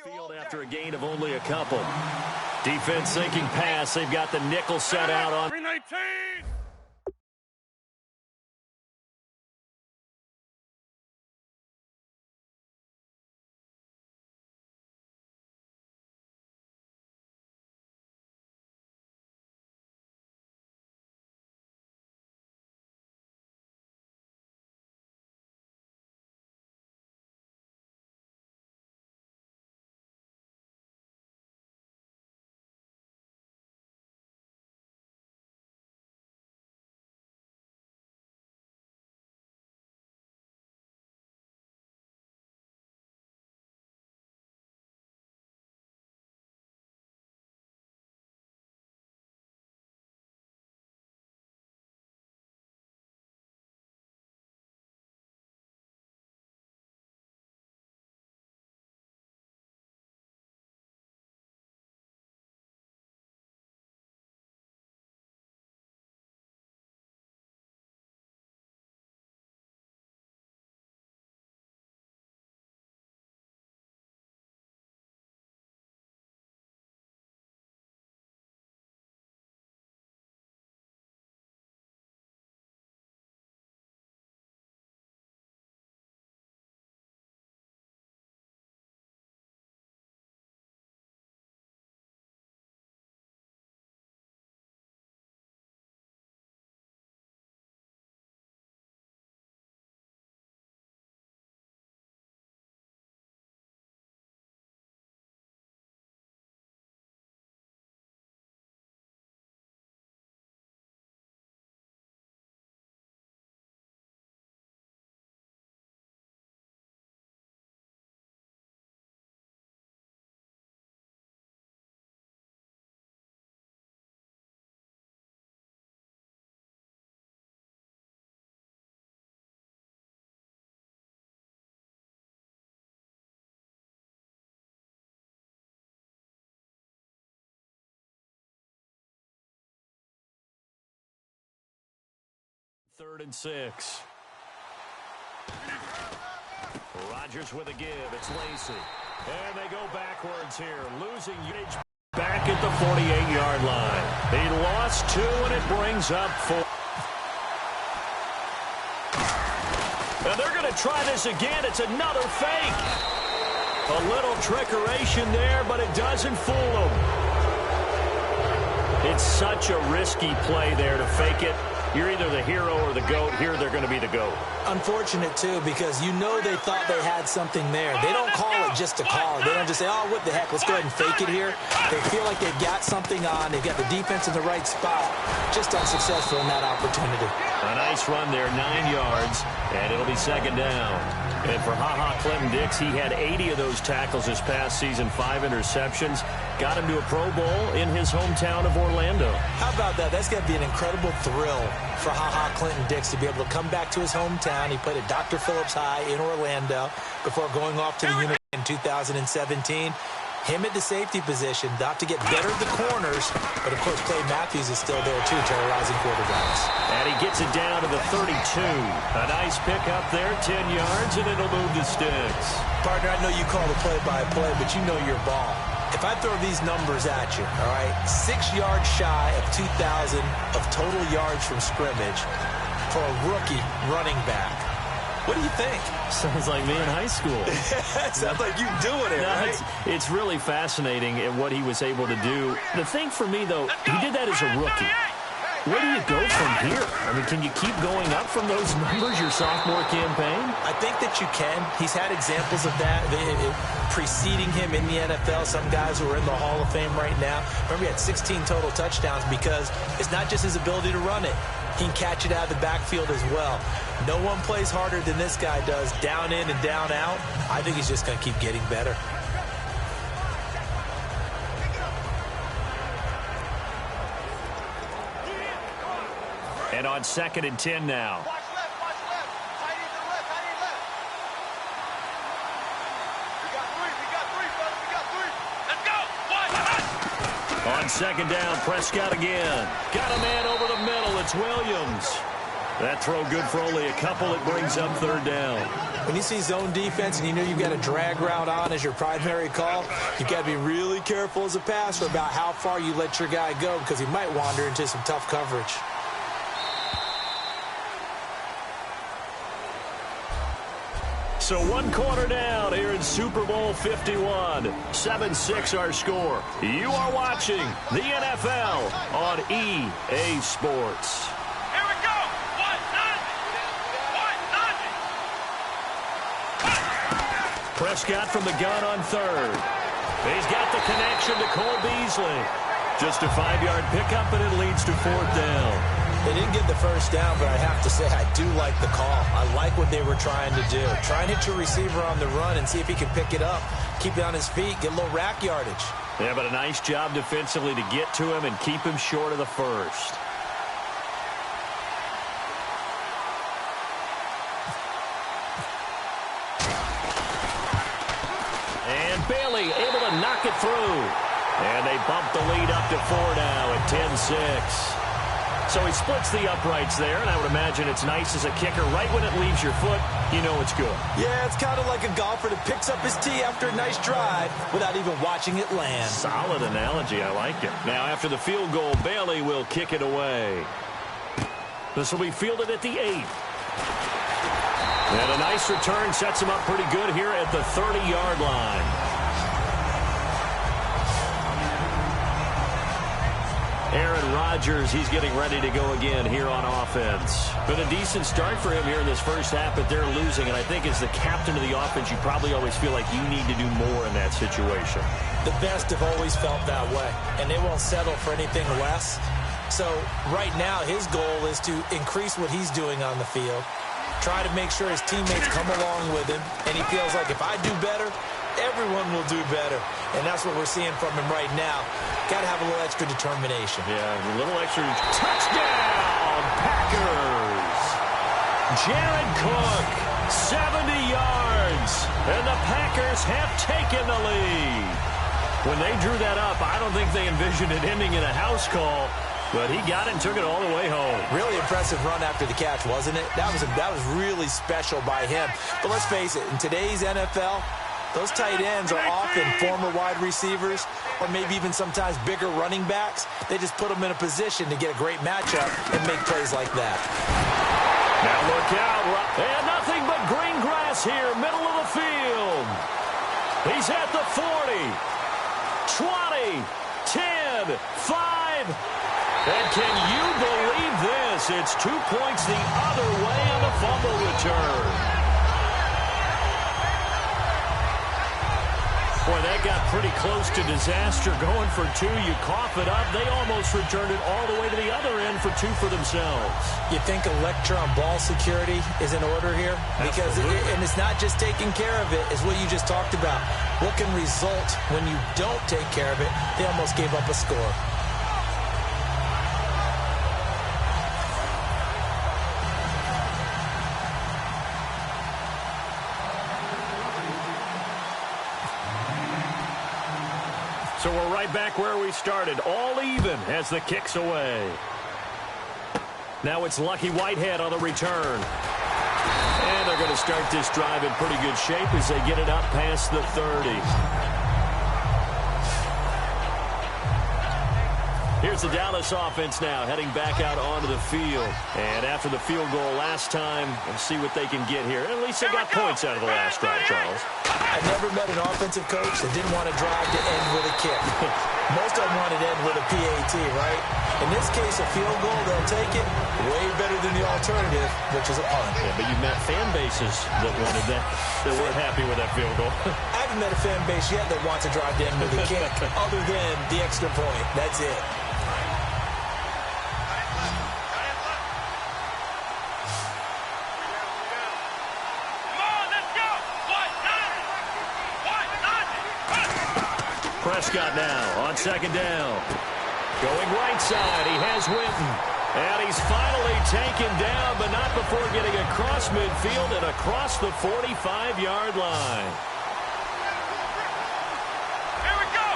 field after a gain of only a couple. Defense sinking pass. They've got the nickel set out on. 319. Third and 6. Rodgers with a give. It's Lacy. And they go backwards here. Losing yardage back at the 48-yard line. He lost 2, and it brings up 4. And they're going to try this again. It's another fake. A little trickeration there, but it doesn't fool them. It's such a risky play there to fake it. You're either the hero or the GOAT. Here they're going to be the GOAT. Unfortunate, too, because you know they thought they had something there. They don't call it just to call it. They don't just say, oh, what the heck, let's go ahead and fake it here. They feel like they've got something on. They've got the defense in the right spot. Just unsuccessful in that opportunity. A nice run there, 9 yards, and it'll be second down. And for Clinton-Dix, he had 80 of those tackles this past season, 5 interceptions. Got him to a Pro Bowl in his hometown of Orlando. How about that? That's got to be an incredible thrill for Clinton-Dix to be able to come back to his hometown. He played at Dr. Phillips High in Orlando before going off to the unit in 2017. Him at the safety position, not to get better at the corners, but of course Clay Matthews is still there too, terrorizing quarterbacks. And he gets it down to the 32. A nice pickup there, 10 yards, and it'll move the sticks. Partner, I know you call the play-by-play, but you know your ball. If I throw these numbers at you, all right, 6 yards shy of 2,000 of total yards from scrimmage for a rookie running back. What do you think? Sounds like me in high school. Sounds like you doing it, right? It's really fascinating at what he was able to do. The thing for me, though, he did that as a rookie. Where do you go from here? I mean, can you keep going up from those numbers your sophomore campaign? I think that you can. He's had examples of that preceding him in the NFL. Some guys who are in the Hall of Fame right now. Remember, he had 16 total touchdowns because it's not just his ability to run it. He can catch it out of the backfield as well. No one plays harder than this guy does, down in and down out. I think he's just going to keep getting better. And on 2nd and 10 now. Watch left. Tight end to the left. We got three, fellas. We got three. Let's go. On 2nd down, Prescott again. Got a man over the middle. It's Williams. That throw good for only a couple. It brings up third down. When you see zone defense and you know you've got a drag route on as your primary call, you've got to be really careful as a passer about how far you let your guy go because he might wander into some tough coverage. So 1 quarter down here in Super Bowl 51. 7-6 our score. You are watching the NFL on EA Sports. Here we go. 1-0. Prescott from the gun on third. He's got the connection to Cole Beasley. Just a 5-yard pickup, and it leads to fourth down. They didn't get the first down, but I have to say I do like the call. I like what they were trying to do. Try and hit your receiver on the run and see if he can pick it up, keep it on his feet, get a little rack yardage. Yeah, but a nice job defensively to get to him and keep him short of the first. And Bailey able to knock it through. And they bump the lead up to 4 now at 10-6. So he splits the uprights there, and I would imagine it's nice as a kicker. Right when it leaves your foot, you know it's good. Yeah, it's kind of like a golfer that picks up his tee after a nice drive without even watching it land. Solid analogy. I like it. Now, after the field goal, Bailey will kick it away. This will be fielded at the 8. And a nice return sets him up pretty good here at the 30-yard line. Aaron Rodgers, he's getting ready to go again here on offense. Been a decent start for him here in this first half, but they're losing. And I think as the captain of the offense, you probably always feel like you need to do more in that situation. The best have always felt that way, and they won't settle for anything less. So right now, his goal is to increase what he's doing on the field, try to make sure his teammates come along with him, and he feels like if I do better, everyone will do better. And that's what we're seeing from him right now. Got to have a little extra determination. Yeah, a little extra. Touchdown, Packers! Jared Cook, 70 yards, and the Packers have taken the lead. When they drew that up, I don't think they envisioned it ending in a house call, but he got it and took it all the way home. Really impressive run after the catch, wasn't it? That was really special by him. But let's face it, in today's NFL, those tight ends are often former wide receivers or maybe even sometimes bigger running backs. They just put them in a position to get a great matchup and make plays like that. Now look out. And nothing but green grass here, middle of the field. He's at the 40, 20, 10, 5. And can you believe this? It's 2 points the other way on the fumble return. Boy, that got pretty close to disaster. Going for 2, you cough it up. They almost returned it all the way to the other end for 2 for themselves. You think a lecture on ball security is in order here? Because and it's not just taking care of it. It's what you just talked about. What can result when you don't take care of it? They almost gave up a score. So we're right back where we started, all even as the kick's away. Now it's Lucky Whitehead on the return. And they're going to start this drive in pretty good shape as they get it up past the 30. Here's the Dallas offense now, heading back out onto the field. And after the field goal last time, we'll see what they can get here. At least they got points out of the last drive, Charles. I never met an offensive coach that didn't want to drive to end with a kick. Most of them wanted to end with a PAT, right? In this case, a field goal, they'll take it. Way better than the alternative, which is a punt. Yeah, but you've met fan bases that wanted that, that weren't happy with that field goal. I haven't met a fan base yet that wants to drive to end with a kick, other than the extra point. That's it. Prescott now on second down. Going right side, he has Winton. And he's finally taken down, but not before getting across midfield and across the 45-yard line. Here we go.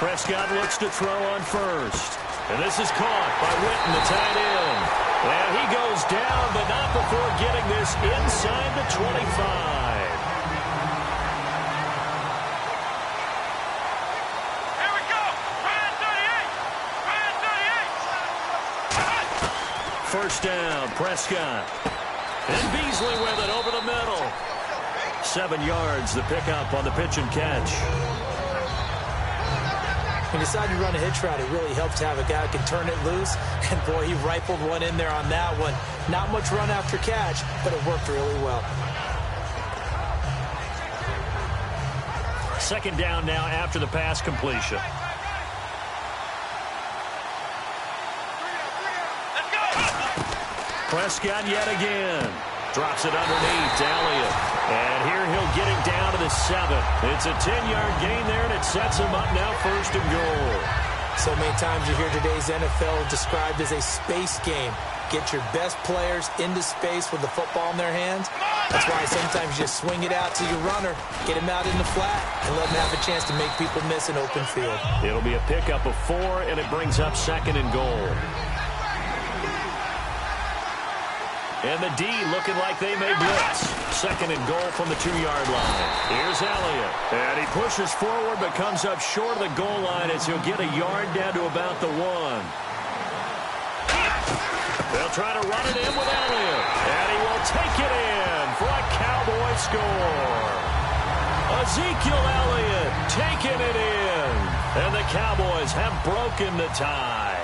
38. Prescott looks to throw on first. And this is caught by Witten, the tight end. And he goes down, but not before getting this inside the 25. Here we go. Ryan 38. First down, Prescott. And Beasley with it over the middle. 7 yards, the pickup on the pitch and catch. When you decide to run a hitch route, it really helps to have a guy who can turn it loose. And, boy, he rifled one in there on that one. Not much run after catch, but it worked really well. Second down now after the pass completion. Let's go. Prescott yet again. Drops it underneath to Elliott. And here he'll get it down to the 7. It's a 10-yard gain there, and it sets him up now first and goal. So many times you hear today's NFL described as a space game. Get your best players into space with the football in their hands. That's why sometimes you just swing it out to your runner, get him out in the flat, and let him have a chance to make people miss an open field. It'll be a pickup of 4, and it brings up second and goal. And the D looking like they may blitz. Second and goal from the 2-yard line. Here's Elliott. And he pushes forward but comes up short of the goal line as he'll get a yard down to about the 1. They'll try to run it in with Elliott. And he will take it in for a Cowboy score. Ezekiel Elliott taking it in. And the Cowboys have broken the tie.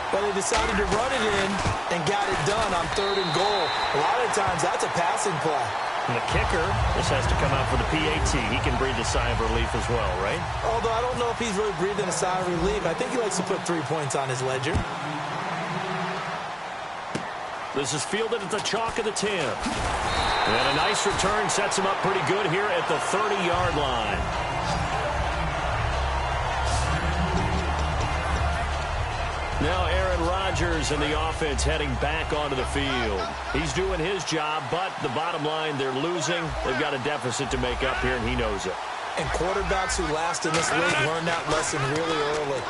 But they decided to run it in and got it done on 3rd and goal. A lot of times, that's a passing play. And the kicker, this has to come out for the PAT. He can breathe a sigh of relief as well, right? Although I don't know if he's really breathing a sigh of relief. I think he likes to put 3 points on his ledger. This is fielded at the chalk of the 10. And a nice return sets him up pretty good here at the 30-yard line. Now Aaron Rodgers and the offense heading back onto the field. He's doing his job, but the bottom line, they're losing. They've got a deficit to make up here, and he knows it. And quarterbacks who last in this league learn that lesson really early.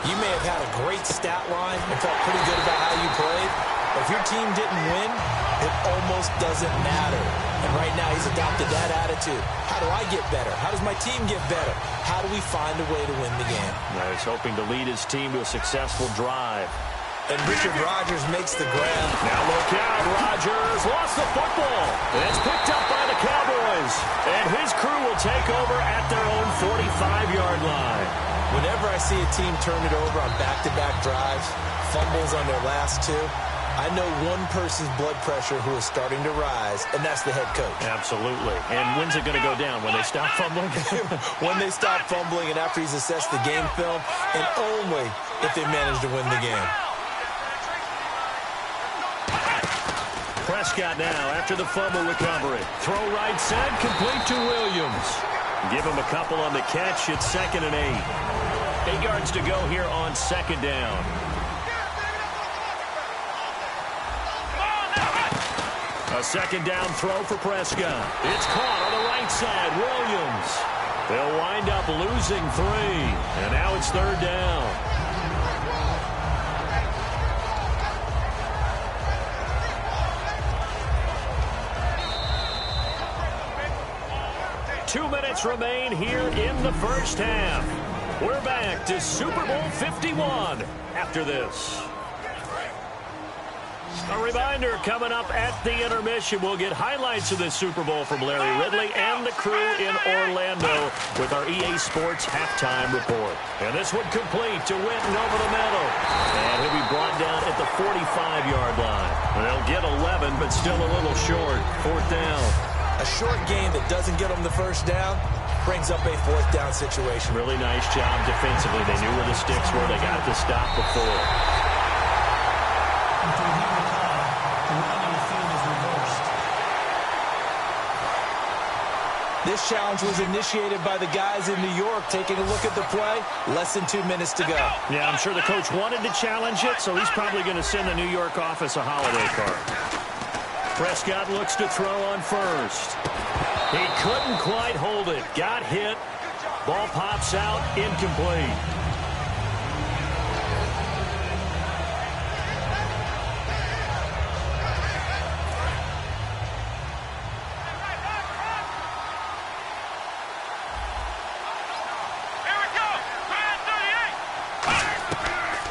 You may have had a great stat line and felt pretty good about how you played, but if your team didn't win, it almost doesn't matter. And right now he's adopted that attitude. How do I get better? How does my team get better? How do we find a way to win the game? Now he's hoping to lead his team to a successful drive. And Richard Rodgers makes the grab. Now look out, Rodgers lost the football. It's picked up by the Cowboys. And his crew will take over at their own 45-yard line. Whenever I see a team turn it over on back-to-back drives, fumbles on their last 2, I know one person's blood pressure who is starting to rise, and that's the head coach. Absolutely. And when's it going to go down? When they stop fumbling? When they stop fumbling and after he's assessed the game film, and only if they manage to win the game. Prescott now after the fumble recovery. Throw right side, complete to Williams. Give him a couple on the catch. It's 2nd and 8. 8 yards to go here on 2nd down. A 2nd down throw for Prescott. It's caught on the right side. Williams. They'll wind up losing 3. And now it's 3rd down. Two minutes remain here in the first half. We're back to Super Bowl 51 after this. A reminder, coming up at the intermission, we'll get highlights of this Super Bowl from Larry Ridley and the crew in Orlando with our EA Sports halftime report. And this one complete to Witten over the middle. And he'll be brought down at the 45-yard line. They'll get 11, but still a little short. 4th down. A short game that doesn't get them the first down brings up a 4th down situation. Really nice job defensively. They knew where the sticks were. They got the stop before. This challenge was initiated by the guys in New York. Taking a look at the play, less than 2 minutes to go. Yeah, I'm sure the coach wanted to challenge it, so he's probably going to send the New York office a holiday card. Prescott looks to throw on first. He couldn't quite hold it. Got hit. Ball pops out, incomplete.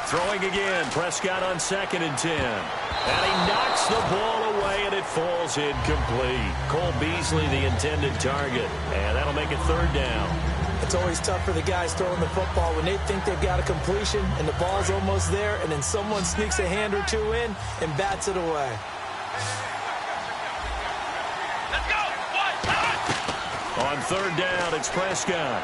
Throwing again. Prescott on 2nd and 10. And he knocks the ball away, and it falls incomplete. Cole Beasley, the intended target. And that'll make it 3rd down. It's always tough for the guys throwing the football when they think they've got a completion and the ball's almost there, and then someone sneaks a hand or two in and bats it away. On 3rd down, it's Prescott.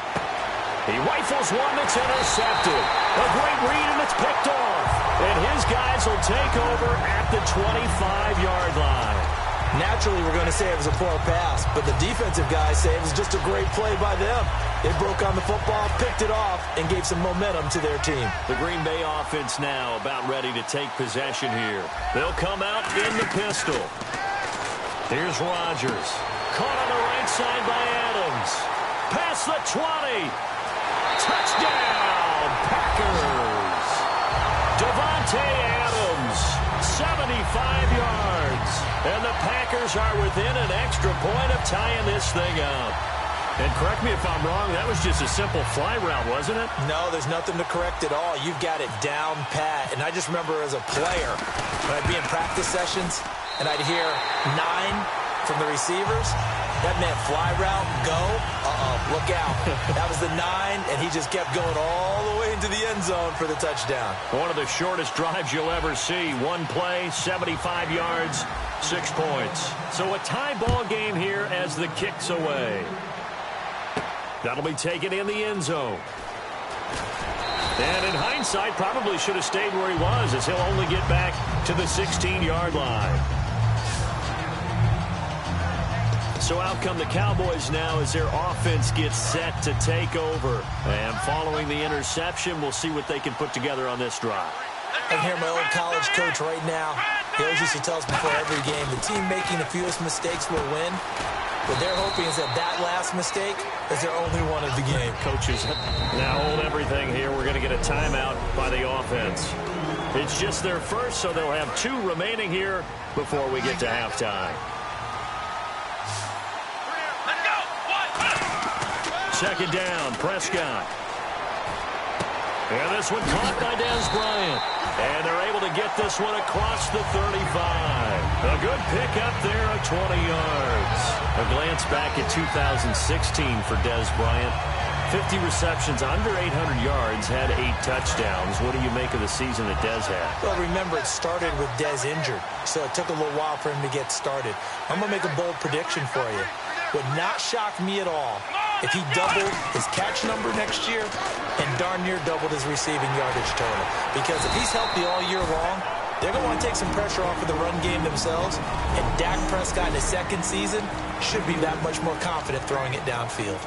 He rifles one that's intercepted. A great read, and it's picked off. And his guys will take over at the 25-yard line. Naturally, we're going to say it was a poor pass, but the defensive guys say it was just a great play by them. They broke on the football, picked it off, and gave some momentum to their team. The Green Bay offense now about ready to take possession here. They'll come out in the pistol. Here's Rodgers. Caught on the right side by Adams. Past the 20. Touchdown, Packers. Davante Adams, 75 yards. And the Packers are within an extra point of tying this thing up. And correct me if I'm wrong, that was just a simple fly route, wasn't it? No, there's nothing to correct at all. You've got it down pat. And I just remember as a player, when I'd be in practice sessions, and I'd hear 9 from the receivers. That meant fly route, go, look out. That was the 9, and he just kept going all the way into the end zone for the touchdown. One of the shortest drives you'll ever see. One play, 75 yards, 6 points. So a tie ball game here as the kick's away. That'll be taken in the end zone. And in hindsight, probably should have stayed where he was, as he'll only get back to the 16-yard line. So out come the Cowboys now as their offense gets set to take over. And following the interception, we'll see what they can put together on this drive. I hear my old college coach right now. He always used to tell us before every game, the team making the fewest mistakes will win. What they're hoping is that last mistake is their only one of the game. Coaches now hold everything here. We're going to get a timeout by the offense. It's just their first, so they'll have 2 remaining here before we get to halftime. Second down, Prescott. And this one caught by Dez Bryant. And they're able to get this one across the 35. A good pickup there of 20 yards. A glance back at 2016 for Dez Bryant. 50 receptions, under 800 yards, had 8 touchdowns. What do you make of the season that Dez had? Well, remember, it started with Dez injured, so it took a little while for him to get started. I'm going to make a bold prediction for you. Would not shock me at all if he doubled his catch number next year and darn near doubled his receiving yardage total. Because if he's healthy all year long, they're going to want to take some pressure off of the run game themselves. And Dak Prescott in his 2nd season should be that much more confident throwing it downfield.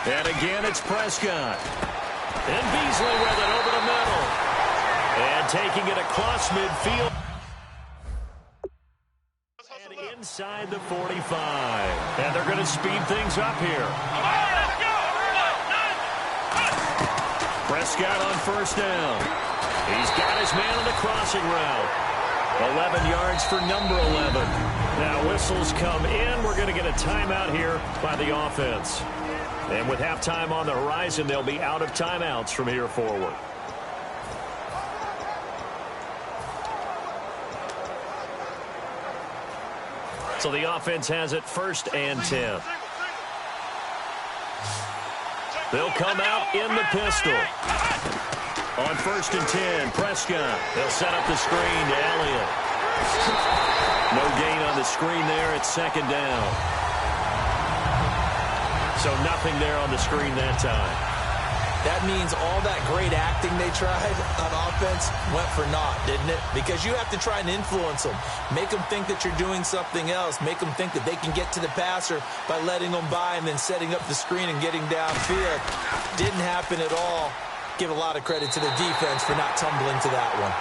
And again, it's Prescott. And Beasley with it over the middle. And taking it across midfield. And inside the 45. And they're going to speed things up here. Prescott on 1st down. He's got his man on the crossing route. 11 yards for number 11. Now whistles come in. We're going to get a timeout here by the offense. And with halftime on the horizon, they'll be out of timeouts from here forward. So the offense has it 1st and 10. They'll come out in the pistol. On 1st and 10, Prescott. They'll set up the screen to Elliott. No gain on the screen there. It's 2nd down. So nothing there on the screen that time. That means all that great acting they tried on offense went for naught, didn't it? Because you have to try and influence them. Make them think that you're doing something else. Make them think that they can get to the passer by letting them by and then setting up the screen and getting downfield. Didn't happen at all. Give a lot of credit to the defense for not tumbling to that one.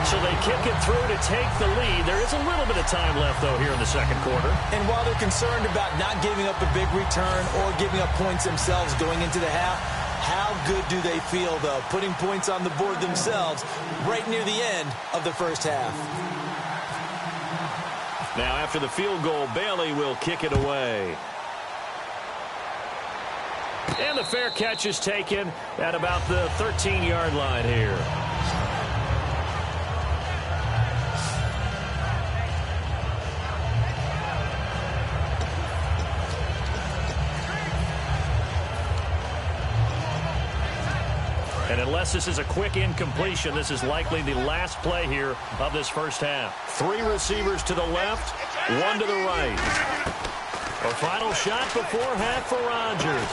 So they kick it through to take the lead. There is a little bit of time left, though, here in the second quarter. And while they're concerned about not giving up a big return or giving up points themselves going into the half, how good do they feel, though, putting points on the board themselves right near the end of the first half? Now, after the field goal, Bailey will kick it away. And the fair catch is taken at about the 13-yard line here. And unless this is a quick incompletion, this is likely the last play here of this first half. 3 receivers to the left, 1 to the right. A final shot before half for Rodgers.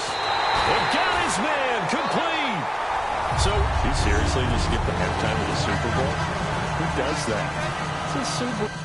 And got his man complete. So, he seriously just skipped the halftime of the Super Bowl? Who does that? It's a Super Bowl.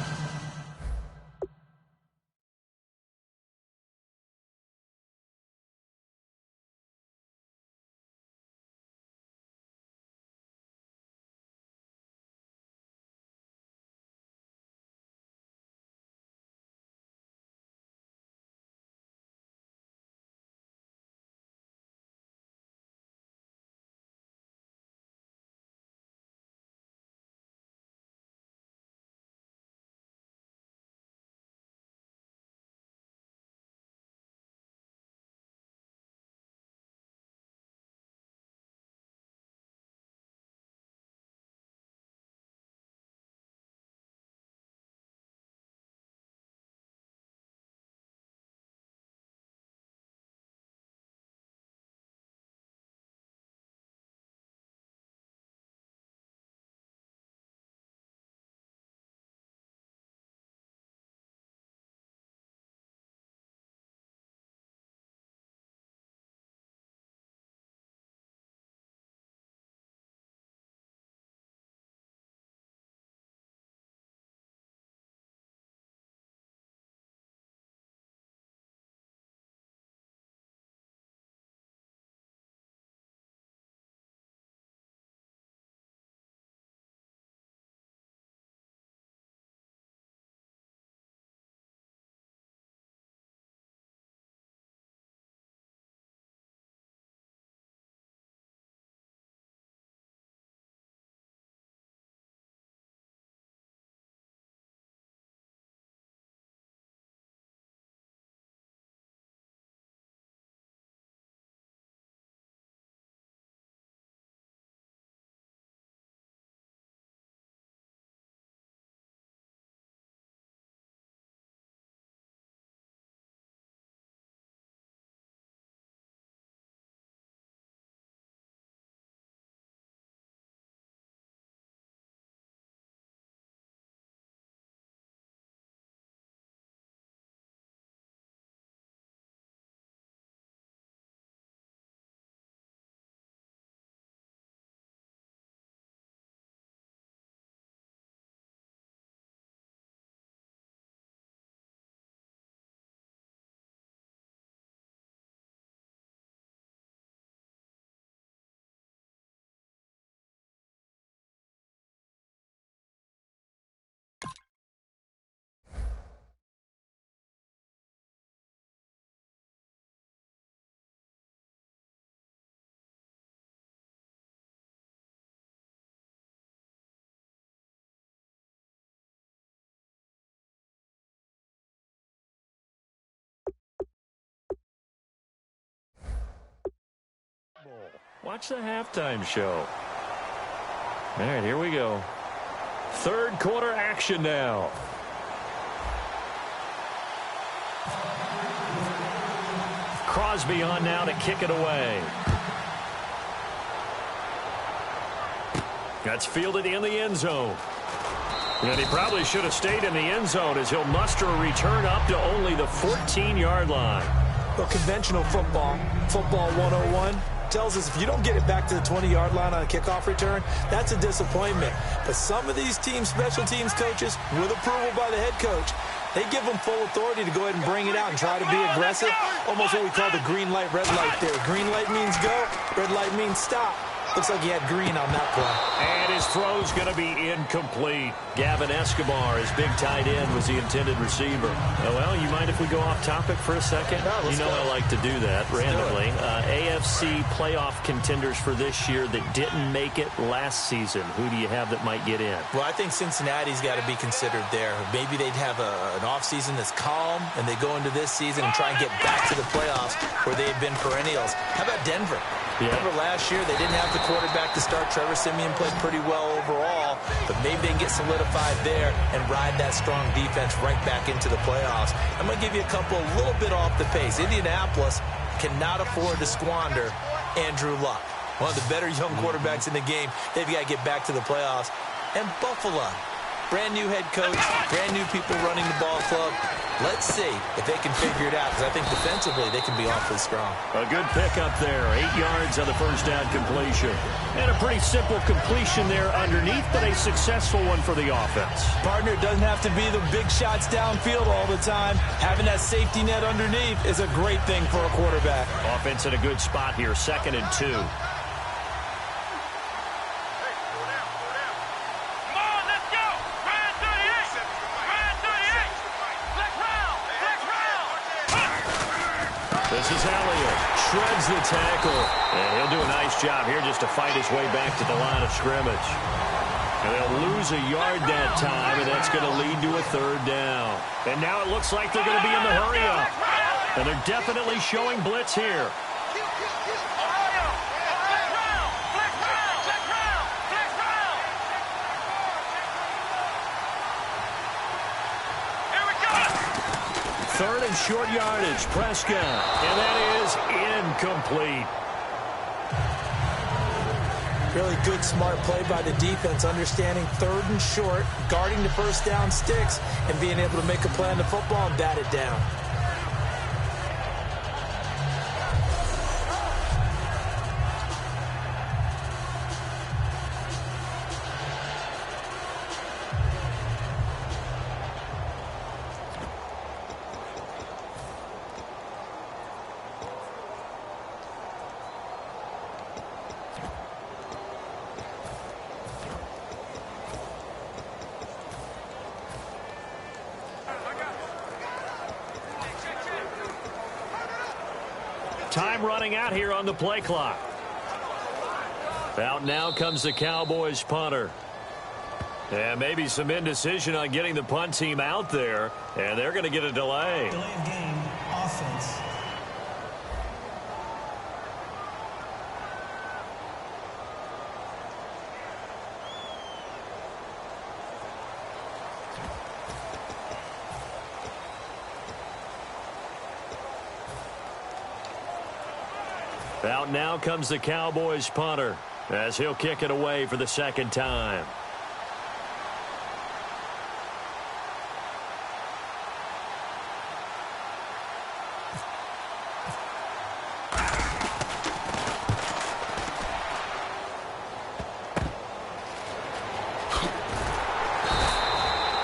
Watch the halftime show. All right, here we go. Third quarter action now. Crosby on now to kick it away. That's fielded in the end zone. And he probably should have stayed in the end zone as he'll muster a return up to only the 14-yard line. Well, conventional football 101, tells us if you don't get it back to the 20-yard line on a kickoff return, that's a disappointment. But some of these team special teams coaches, with approval by the head coach, they give them full authority to go ahead and bring it out and try to be aggressive. Almost what we call the green light, red light there. Green light means go, red light means stop. Looks like he had green on that play. And his throw's going to be incomplete. Gavin Escobar, his big tight end, was the intended receiver. Oh, well, you mind if we go off topic for a second? No, let's go. I like to do that randomly. AFC playoff contenders for this year that didn't make it last season. Who do you have that might get in? Well, I think Cincinnati's got to be considered there. Maybe they'd have an offseason that's calm, and they go into this season and try and get back to the playoffs where they've been perennials. How about Denver? Yeah. Remember last year, they didn't have the quarterback to start. Trevor Siemian played pretty well overall, but maybe they can get solidified there and ride that strong defense right back into the playoffs. I'm going to give you a little bit off the pace. Indianapolis cannot afford to squander Andrew Luck, one of the better young quarterbacks in the game. They've got to get back to the playoffs. And Buffalo, brand new head coach, brand new people running the ball club. Let's see if they can figure it out, because I think defensively they can be awfully strong. A good pickup there, 8 yards on the first down completion. And a pretty simple completion there underneath, but a successful one for the offense. Partner, doesn't have to be the big shots downfield all the time. Having that safety net underneath is a great thing for a quarterback. Offense in a good spot here, 2nd and 2. This is Elliott. Shreds the tackle. And he'll do a nice job here just to fight his way back to the line of scrimmage. And they'll lose a yard that time, and that's going to lead to a 3rd down. And now it looks like they're going to be in the hurry-up. And they're definitely showing blitz here. Third and short yardage, Prescott. And that is incomplete. Really good, smart play by the defense, understanding 3rd and short, guarding the first down sticks, and being able to make a play on the football and bat it down. Time running out here on the play clock. Out now comes the Cowboys punter. And maybe some indecision on getting the punt team out there. And they're going to get a delay. Delay of game, offense. Out now comes the Cowboys punter as he'll kick it away for the 2nd time.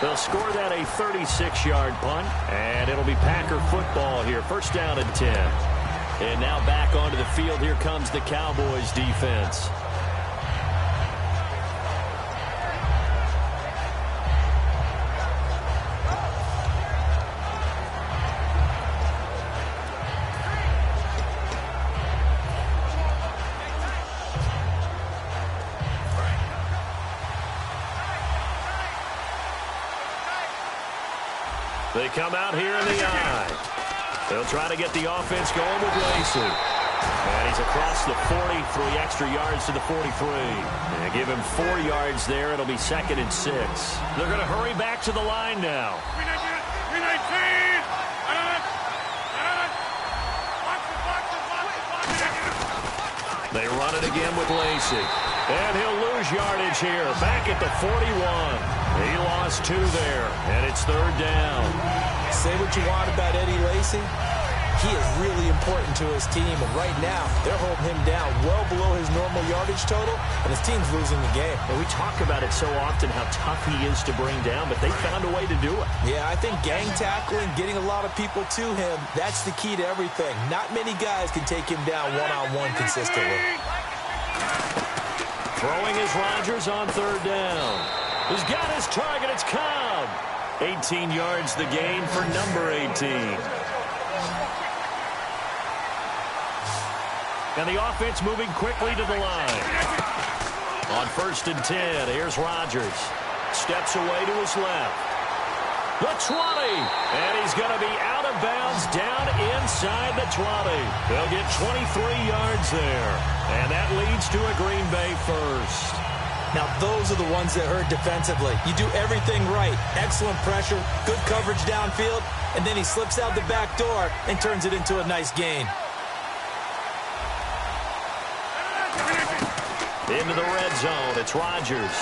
They'll score that a 36-yard punt, and it'll be Packer football here. 1st down and 10. And now back onto the field. Here comes the Cowboys defense. They come out here in the eye. They'll try to get the offense going with Lacey. And he's across the 40, 3 extra yards to the 43. And give him 4 yards there. It'll be 2nd and 6. They're going to hurry back to the line now. They run it again with Lacey. And he'll lose yardage here. Back at the 41. He lost 2 there. And it's 3rd down. Say what you want about Eddie Lacy. He is really important to his team, and right now they're holding him down well below his normal yardage total, and his team's losing the game. And we talk about it so often how tough he is to bring down, but they found a way to do it. Yeah, I think gang tackling, getting a lot of people to him, that's the key to everything. Not many guys can take him down one-on-one consistently. Throwing is Rodgers on third down. He's got his target. It's Cobb. 18 yards the gain for number 18. And the offense moving quickly to the line. On 1st and 10, here's Rodgers. Steps away to his left. The 20. And he's going to be out of bounds down inside the 20. They'll get 23 yards there. And that leads to a Green Bay first. Now, those are the ones that hurt defensively. You do everything right. Excellent pressure, good coverage downfield, and then he slips out the back door and turns it into a nice gain. Into the red zone, it's Rodgers.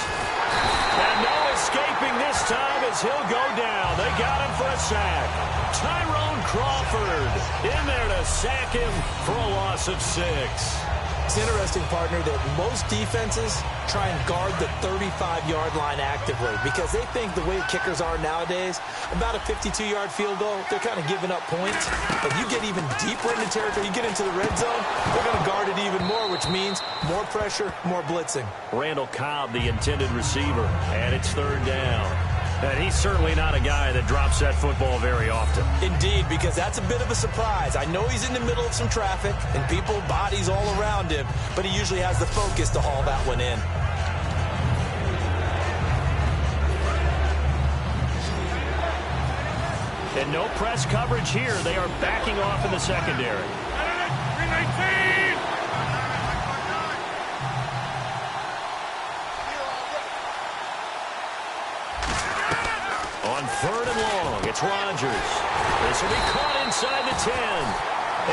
And no escaping this time as he'll go down. They got him for a sack. Tyrone Crawford in there to sack him for a loss of 6. It's interesting, partner, that most defenses try and guard the 35-yard line actively because they think the way kickers are nowadays, about a 52-yard field goal, they're kind of giving up points. But you get even deeper into territory, you get into the red zone, they're going to guard it even more, which means more pressure, more blitzing. Randall Cobb, the intended receiver, and it's third down. And he's certainly not a guy that drops that football very often. Indeed, because that's a bit of a surprise. I know he's in the middle of some traffic and people, bodies all around him, but he usually has the focus to haul that one in. And no press coverage here. They are backing off in the secondary. On third and long, it's Rodgers. This will be caught inside the 10.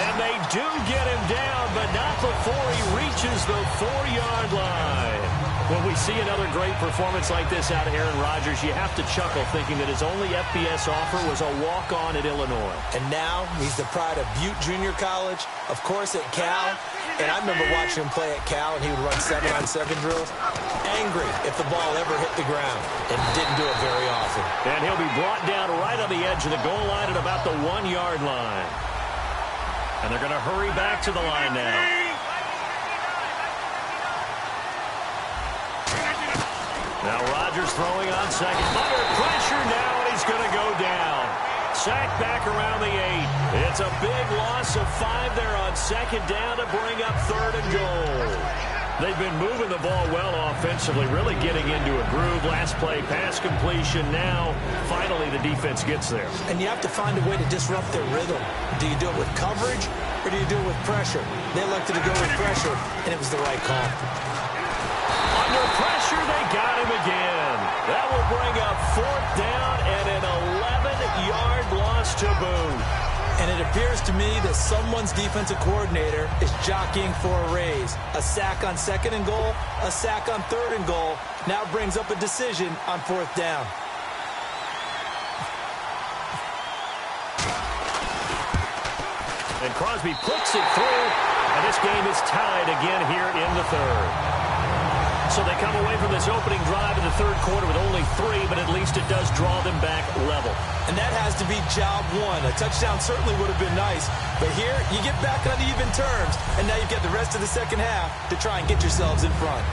And they do get him down, but not before he reaches the 4-yard line. When we see another great performance like this out of Aaron Rodgers, you have to chuckle thinking that his only FBS offer was a walk-on at Illinois. And now he's the pride of Butte Junior College, of course at Cal. And I remember watching him play at Cal, and he would run 7-on-7 drills. Angry if the ball ever hit the ground, and didn't do it very often. And he'll be brought down right on the edge of the goal line at about the 1-yard line. And they're going to hurry back to the line now. Now Rodgers throwing on second. Under pressure now, and he's going to go down. Sacked back around the 8. It's a big loss of 5 there on second down to bring up third and goal. They've been moving the ball well offensively, really getting into a groove. Last play, pass completion. Now, finally, the defense gets there. And you have to find a way to disrupt their rhythm. Do you do it with coverage, or do you do it with pressure? They elected to go with pressure, and it was the right call. Under pressure, they got him again. That will bring up fourth down and an 11-yard loss to boot. And it appears to me that someone's defensive coordinator is jockeying for a raise. A sack on second and goal, a sack on third and goal. Now brings up a decision on fourth down. And Crosby puts it through, and this game is tied again here in the third. So they come away from this opening drive in the third quarter with only 3, but at least it does draw them back level. And that has to be job one. A touchdown certainly would have been nice, but here you get back on even terms, and now you've got the rest of the second half to try and get yourselves in front.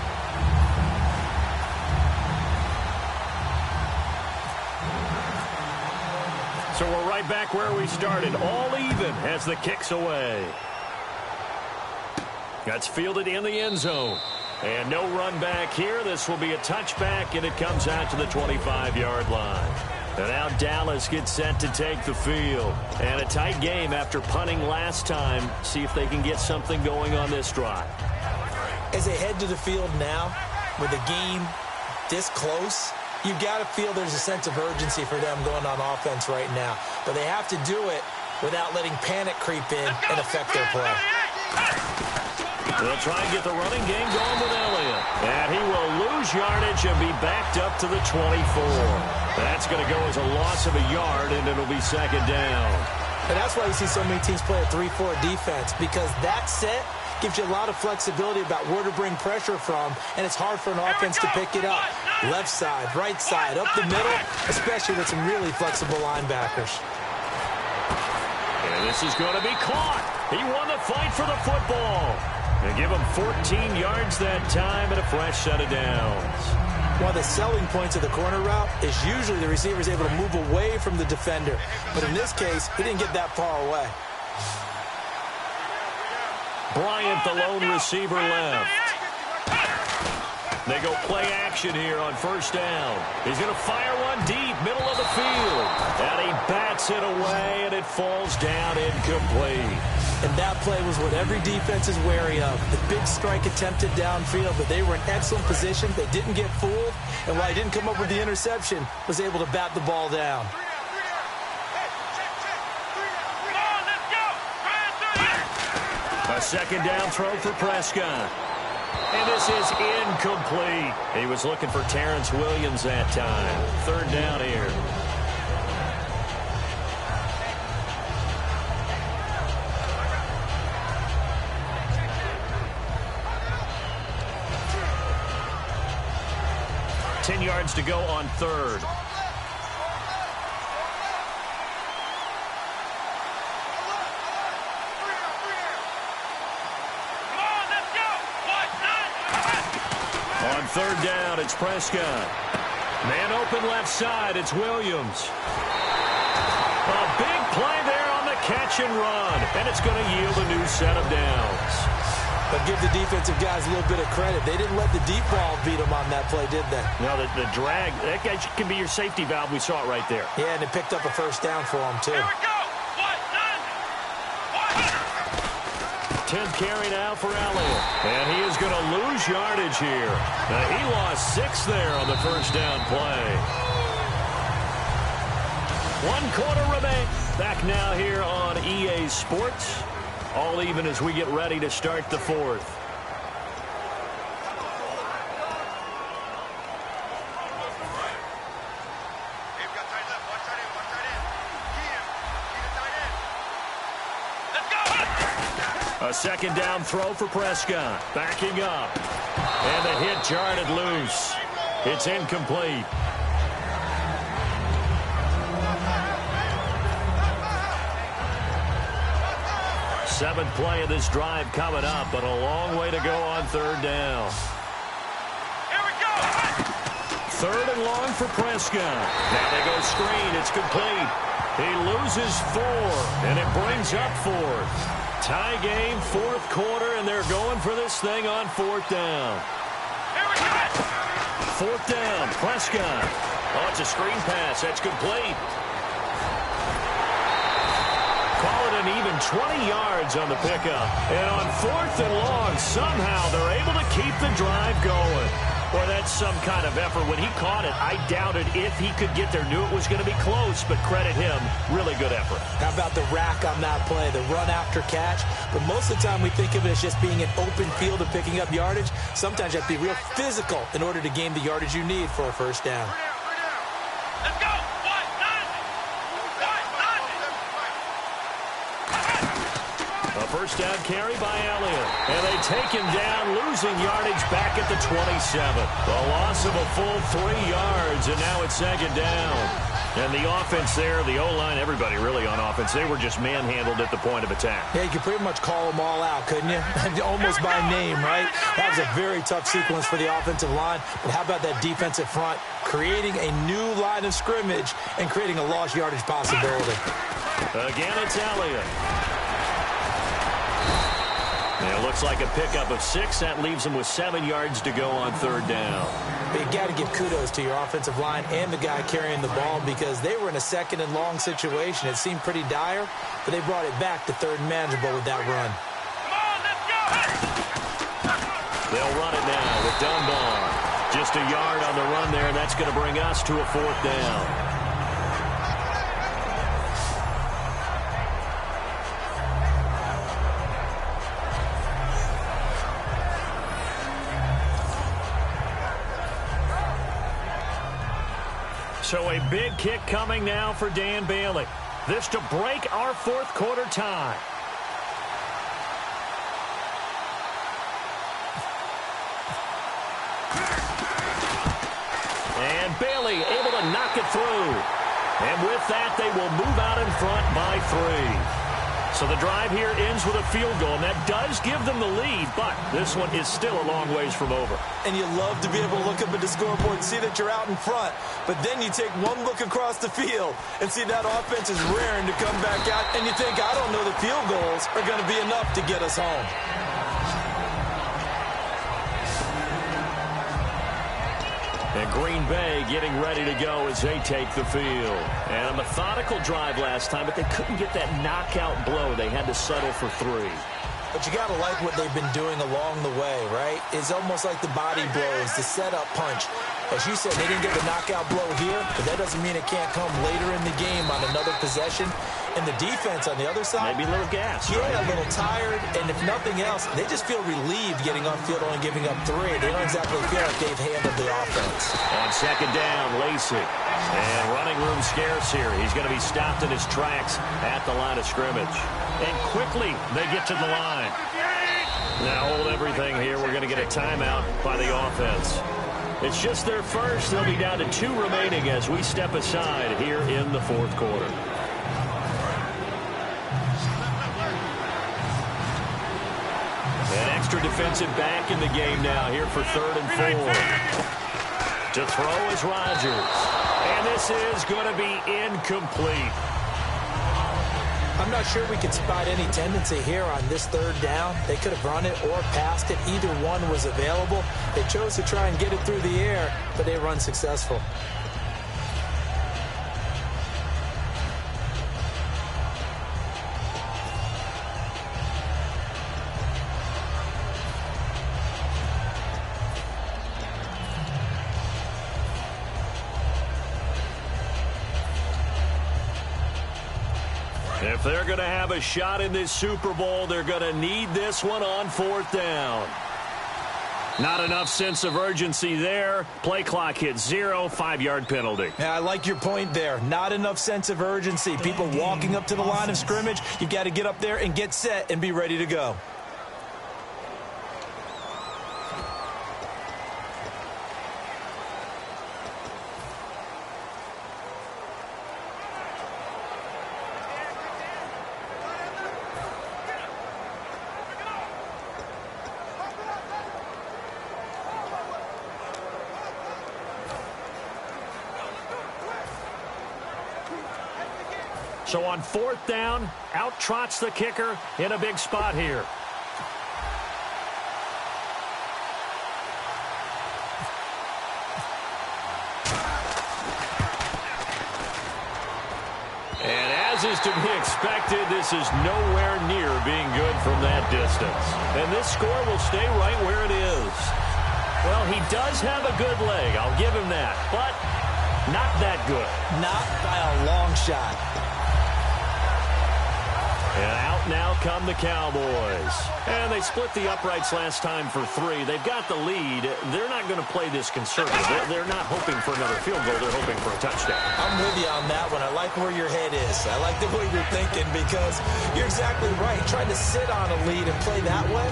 So we're right back where we started, all even as the kick's away. That's fielded in the end zone. And no run back here. This will be a touchback, and it comes out to the 25-yard line. And now Dallas gets set to take the field. And a tight game after punting last time. See if they can get something going on this drive. As they head to the field now, with the game this close, you've got to feel there's a sense of urgency for them going on offense right now. But they have to do it without letting panic creep in and affect their play. They'll try and get the running game going with Elliott. And he will lose yardage and be backed up to the 24. That's going to go as a loss of a yard, and it'll be second down. And that's why you see so many teams play a 3-4 defense, because that set gives you a lot of flexibility about where to bring pressure from, and it's hard for an offense to pick it up. Left side, right side, up the middle, especially with some really flexible linebackers. And this is going to be caught. He won the fight for the football. And give him 14 yards that time and a fresh set of downs. One of the selling points of the corner route is usually the receiver is able to move away from the defender. But in this case, he didn't get that far away. Bryant, the lone receiver, left. They go play action here on first down. He's going to fire one deep, middle of the field. And he bats it away, and it falls down incomplete. And that play was what every defense is wary of. The big strike attempted downfield, but they were in excellent position. They didn't get fooled. And while he didn't come up with the interception, was able to bat the ball down. A second down throw for Prescott. And this is incomplete. He was looking for Terrence Williams that time. Third down here. Ten yards to go on third. On third down, it's Prescott. Man open left side, it's Williams. A big play there on the catch and run, and it's going to yield a new set of downs. But give the defensive guys a little bit of credit. They didn't let the deep ball beat them on that play, did they? No, the drag, that can be your safety valve. We saw it right there. Yeah, and it picked up a first down for them, too. 10th carry now for Elliott. And he is going to lose yardage here. He lost 6 there on the first down play. 1 quarter remain. Back now here on EA Sports. All even as we get ready to start the fourth. A second down throw for Prescott. Backing up. And the hit jarred loose. It's incomplete. Seventh play of this drive coming up, but a long way to go on third down. Here we go. Third and long for Prescott. Now they go screen. It's complete. He loses 4, and it brings up 4th. Tie game, fourth quarter, and they're going for this thing on fourth down. Here we go. Fourth down, Prescott. Oh, it's a screen pass. That's complete. Call it an even 20 yards on the pickup. And on fourth and long, somehow they're able to keep the drive going. Boy, that's some kind of effort. When he caught it, I doubted if he could get there. Knew it was going to be close, but credit him. Really good effort. How about the rack on that play, the run after catch? But most of the time we think of it as just being an open field and picking up yardage. Sometimes you have to be real physical in order to gain the yardage you need for a first down. Let's go. A first down carry by Elliott. And they take him down, losing yardage back at the 27. A loss of a full 3 yards, and now it's second down. And the offense there, the O-line, everybody really on offense, they were just manhandled at the point of attack. Yeah, you could pretty much call them all out, couldn't you? Almost by name, right? That was a very tough sequence for the offensive line. But how about that defensive front creating a new line of scrimmage and creating a lost yardage possibility? Again, it's Elliott. And it looks like a pickup of 6. That leaves them with 7 yards to go on third down. But you got to give kudos to your offensive line and the guy carrying the ball because they were in a second and long situation. It seemed pretty dire, but they brought it back to third and manageable with that run. They'll run it now with Dunbar. Just a yard on the run there, and that's going to bring us to a fourth down. So a big kick coming now for Dan Bailey. This to break our fourth quarter tie. And Bailey able to knock it through. And with that, they will move out in front by 3. So the drive here ends with a field goal, and that does give them the lead, but this one is still a long ways from over. And you love to be able to look up at the scoreboard and see that you're out in front, but then you take one look across the field and see that offense is raring to come back out, and you think, I don't know, the field goals are going to be enough to get us home. And Green Bay getting ready to go as they take the field. And a methodical drive last time, but they couldn't get that knockout blow. They had to settle for 3. But you got to like what they've been doing along the way, right? It's almost like the body blows, the setup punch. As you said, they didn't get the knockout blow here, but that doesn't mean it can't come later in the game on another possession. And the defense on the other side, maybe a little gas. Yeah, right? A little tired. And if nothing else, they just feel relieved getting on field only giving up 3. They don't exactly feel like they've handled the offense. On second down, Lacey. And running room scarce here. He's going to be stopped in his tracks at the line of scrimmage. And quickly, they get to the line. Now hold everything here. We're going to get a timeout by the offense. It's just their first. They'll be down to 2 remaining as we step aside here in the fourth quarter. An extra defensive back in the game now here for 3rd and 4. To throw is Rodgers. And this is going to be incomplete. I'm not sure we could spot any tendency here on this 3rd down. They could have run it or passed it. Either one was available. They chose to try and get it through the air, but they run successful. If they're going to have a shot in this Super Bowl, they're going to need this one on 4th down. Not enough sense of urgency there. Play clock hits 0, 5-yard penalty. Yeah, I like your point there. Not enough sense of urgency. People walking up to the line of scrimmage, you got to get up there and get set and be ready to go. So on 4th down, out trots the kicker in a big spot here. And as is to be expected, this is nowhere near being good from that distance. And this score will stay right where it is. Well, he does have a good leg, I'll give him that, but not that good. Not by a long shot. And out now come the Cowboys. And they split the uprights last time for 3. They've got the lead. They're not going to play this conservative. They're not hoping for another field goal. They're hoping for a touchdown. I'm with you on that one. I like where your head is. I like the way you're thinking because you're exactly right. Trying to sit on a lead and play that way,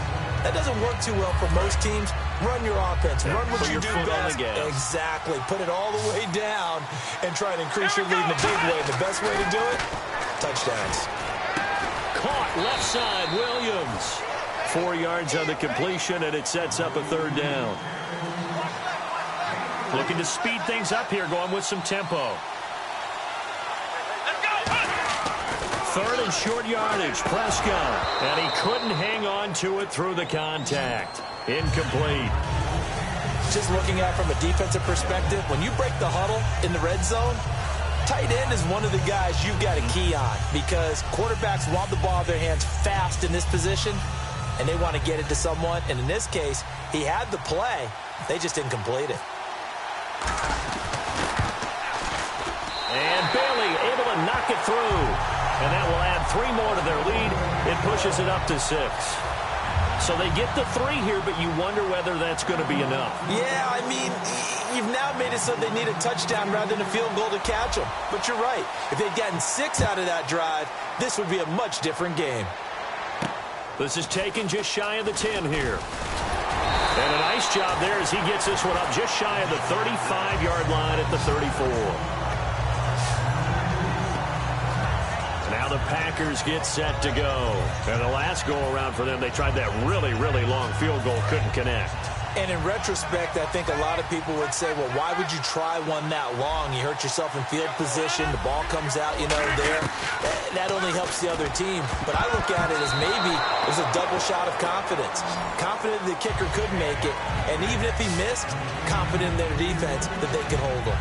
that doesn't work too well for most teams. Run your offense. Run what you do best. Exactly. Put it all the way down and try to increase your lead in a big way. The best way to do it, touchdowns. Caught left side, Williams. 4 yards on the completion, and it sets up a 3rd down. Looking to speed things up here, going with some tempo. 3rd and short yardage, Prescott. And he couldn't hang on to it through the contact. Incomplete. Just looking at it from a defensive perspective, when you break the huddle in the red zone, tight end is one of the guys you've got to key on because quarterbacks want the ball in their hands fast in this position, and they want to get it to someone. And in this case, he had the play. They just didn't complete it. And Bailey able to knock it through. And that will add 3 more to their lead. It pushes it up to 6. So they get the 3 here, but you wonder whether that's going to be enough. Yeah, I mean, you've now made it so they need a touchdown rather than a field goal to catch them. But you're right. If they'd gotten 6 out of that drive, this would be a much different game. This is taken just shy of the 10 here. And a nice job there as he gets this one up just shy of the 35-yard line at the 34. Now Now the Packers get set to go. And the last go-around for them, they tried that really, really long field goal, couldn't connect. And in retrospect, I think a lot of people would say, well, why would you try one that long? You hurt yourself in field position. The ball comes out, there. That only helps the other team. But I look at it as maybe it was a double shot of confidence. Confident the kicker could make it. And even if he missed, confident in their defense that they could hold him.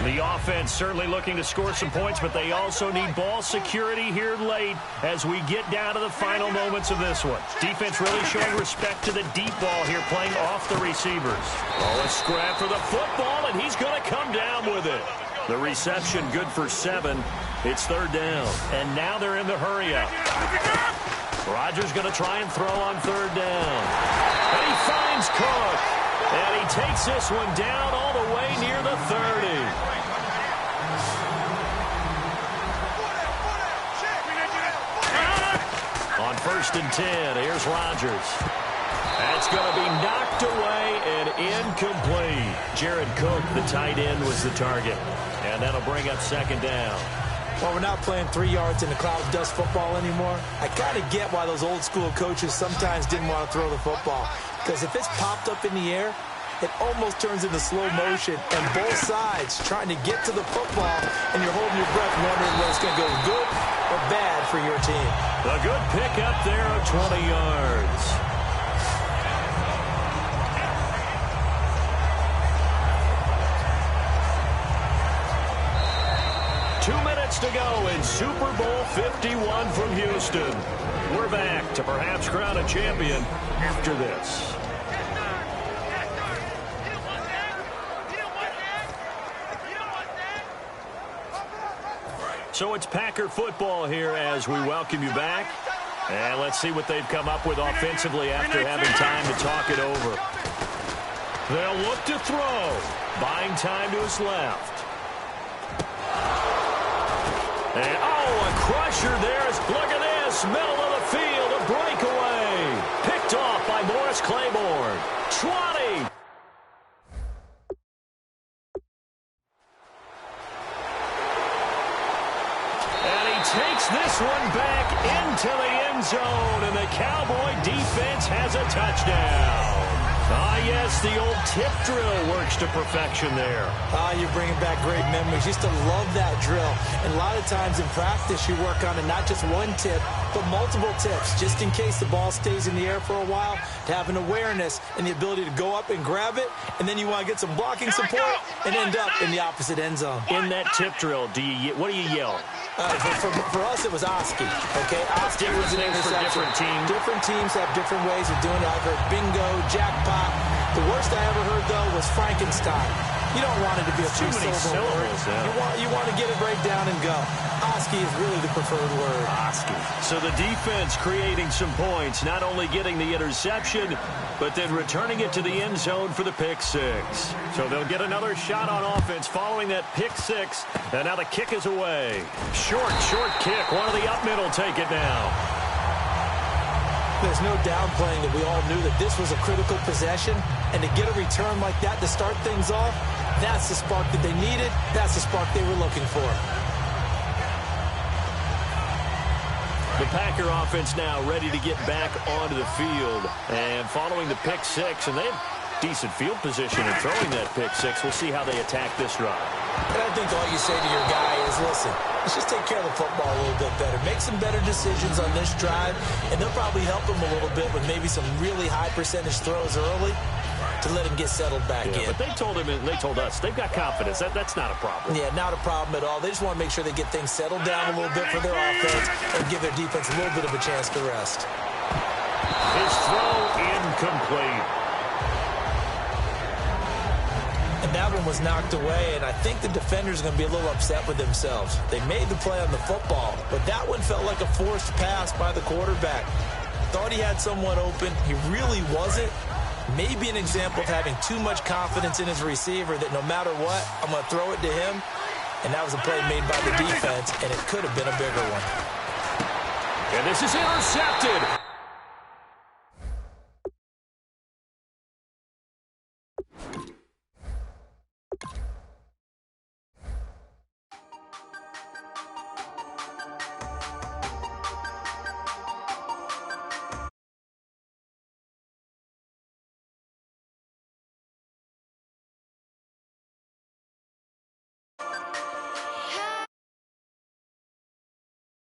The offense certainly looking to score some points, but they also need ball security here late as we get down to the final moments of this one. Defense really showing respect to the deep ball here, playing off the receivers. Oh, a scrap for the football, and he's going to come down with it. The reception good for 7. It's 3rd down, and now they're in the hurry-up. Rodgers going to try and throw on 3rd down. And he finds Cook. And he takes this one down all the way near the 30. On 1st and 10, here's Rodgers. That's going to be knocked away and incomplete. Jared Cook, the tight end, was the target. And that'll bring up 2nd down. Well, we're not playing 3 yards in the cloud of dust football anymore. I kind of get why those old school coaches sometimes didn't want to throw the football. Because if it's popped up in the air, it almost turns into slow motion. And both sides trying to get to the football, and you're holding your breath wondering whether it's going to go good or bad for your team. A good pick up there of 20 yards. To go in Super Bowl 51 from Houston. We're back to perhaps crown a champion after this. So it's Packer football here as we welcome you back. And let's see what they've come up with offensively after having time to talk it over. They'll look to throw. Buying time to his left. And, a crusher there. Look at this. Middle of the field, a breakaway. Picked off by Morris Claiborne. 20. And he takes this one back into the end zone, and the Cowboy defense has a touchdown. Ah, yes, the old tip drill works to perfection there. You're bringing back great memories. Used to love that drill. And a lot of times in practice, you work on it, not just one tip, but multiple tips, just in case the ball stays in the air for a while, to have an awareness and the ability to go up and grab it, and then you want to get some blocking support and end up in the opposite end zone. In that tip drill, what do you yell? For us, it was Oski. Okay, Oski was an interception. Different teams have different ways of doing it. I've heard bingo, jackpot. The worst I ever heard, though, was Frankenstein. You don't want it to be a three-syllable word. Yeah. You want to get it right down and go. Oski is really the preferred word. Oski. So the defense creating some points, not only getting the interception, but then returning it to the end zone for the pick 6. So they'll get another shot on offense following that pick 6. And now the kick is away. Short kick. One of the up middle take it now. There's no downplaying that we all knew that this was a critical possession, and to get a return like that to start things off, that's the spark that they needed. That's the spark they were looking for. The Packer offense now ready to get back onto the field, and following the pick 6, and they have decent field position in throwing that pick 6. We'll see how they attack this drive. And I think all you say to your guy is, listen, let's just take care of the football a little bit better. Make some better decisions on this drive, and they'll probably help him a little bit with maybe some really high percentage throws early to let him get settled back in. But they told him, and they told us, they've got confidence. That's not a problem. Yeah, not a problem at all. They just want to make sure they get things settled down a little bit for their offense and give their defense a little bit of a chance to rest. His throw incomplete. And that one was knocked away, and I think the defenders are going to be a little upset with themselves. They made the play on the football, but that one felt like a forced pass by the quarterback. Thought he had someone open. He really wasn't. Maybe an example of having too much confidence in his receiver that no matter what, I'm going to throw it to him. And that was a play made by the defense, and it could have been a bigger one. And this is intercepted.